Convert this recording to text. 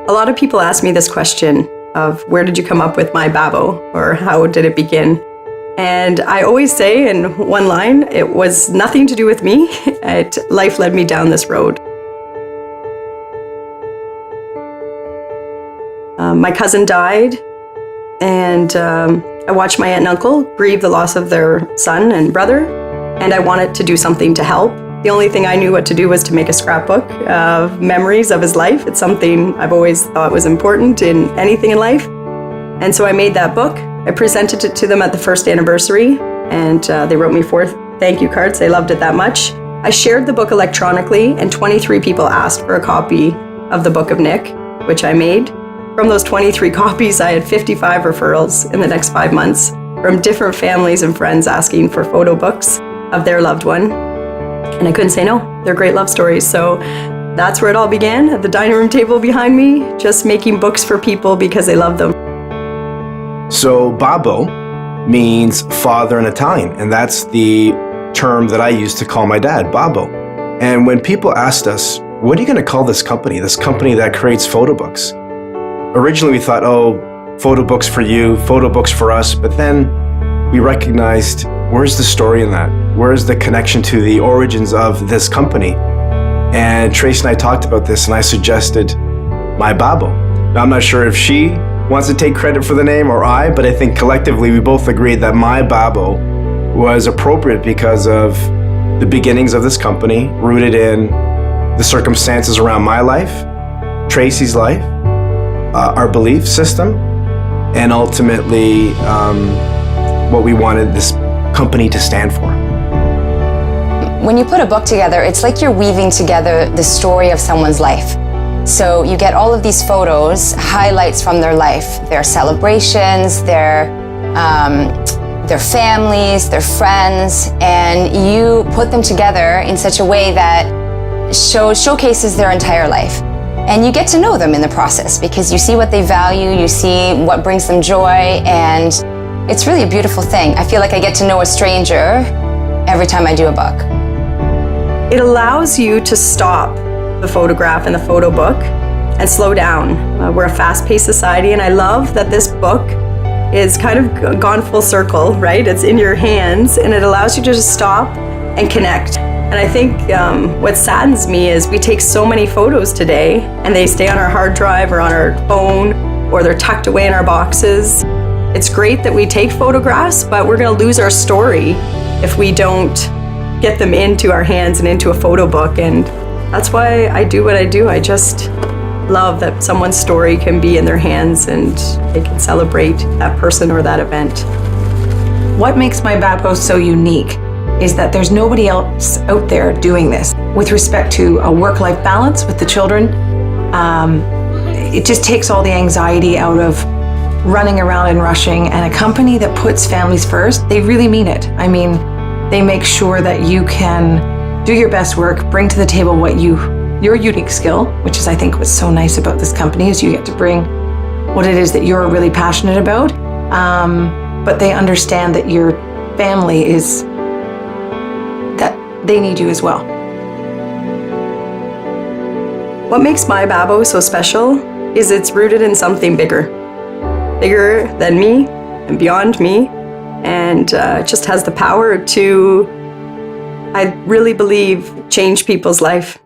A lot of people ask me this question of where did you come up with MyBabbo, or how did it begin? And I always say in one line, it was nothing to do with me. Life led me down this road. My cousin died, and I watched my aunt and uncle grieve the loss of their son and brother, and I wanted to do something to help. The only thing I knew what to do was to make a scrapbook of memories of his life. It's something I've always thought was important in anything in life. And so I made that book. I presented it to them at the first anniversary, and they wrote me 4 thank you cards. They loved it that much. I shared the book electronically, and 23 people asked for a copy of the Book of Nick, which I made. From those 23 copies, I had 55 referrals in the next 5 months from different families and friends asking for photo books of their loved one. And I couldn't say no. They're great love stories. So that's where it all began, at the dining room table behind me, just making books for people because they love them. So Babbo means father in Italian, and that's the term that I used to call my dad, Babbo. And when people asked us, what are you going to call this company that creates photo books? Originally we thought, photo books for you, photo books for us, but then we recognized, where's the story in that? Where's the connection to the origins of this company? And Trace and I talked about this, and I suggested MyBabbo. Now, I'm not sure if she wants to take credit for the name or I, but I think collectively we both agreed that MyBabbo was appropriate because of the beginnings of this company, rooted in the circumstances around my life, Tracy's life, our belief system, and ultimately what we wanted this company to stand for. When you put a book together, it's like you're weaving together the story of someone's life. So you get all of these photos, highlights from their life, their celebrations, their families, their friends, and you put them together in such a way that showcases their entire life. And you get to know them in the process because you see what they value, you see what brings them joy, and it's really a beautiful thing. I feel like I get to know a stranger every time I do a book. It allows you to stop the photograph and the photo book and slow down. We're a fast-paced society, and I love that this book is kind of gone full circle, right? It's in your hands, and it allows you to just stop and connect. And I think what saddens me is we take so many photos today, and they stay on our hard drive or on our phone, or they're tucked away in our boxes. It's great that we take photographs, but we're gonna lose our story if we don't get them into our hands and into a photo book. And that's why I do what I do. I just love that someone's story can be in their hands and they can celebrate that person or that event. What makes MyBabbo so unique is that there's nobody else out there doing this. With respect to a work-life balance with the children, it just takes all the anxiety out of running around and rushing, and a company that puts families first, they really mean it. I mean, they make sure that you can do your best work, bring to the table your unique skill, which is, I think, what's so nice about this company, is you get to bring what it is that you're really passionate about, but they understand that your family is, that they need you as well. What makes MyBabbo so special is it's rooted in something bigger than me and beyond me, and it just has the power to, I really believe, change people's life.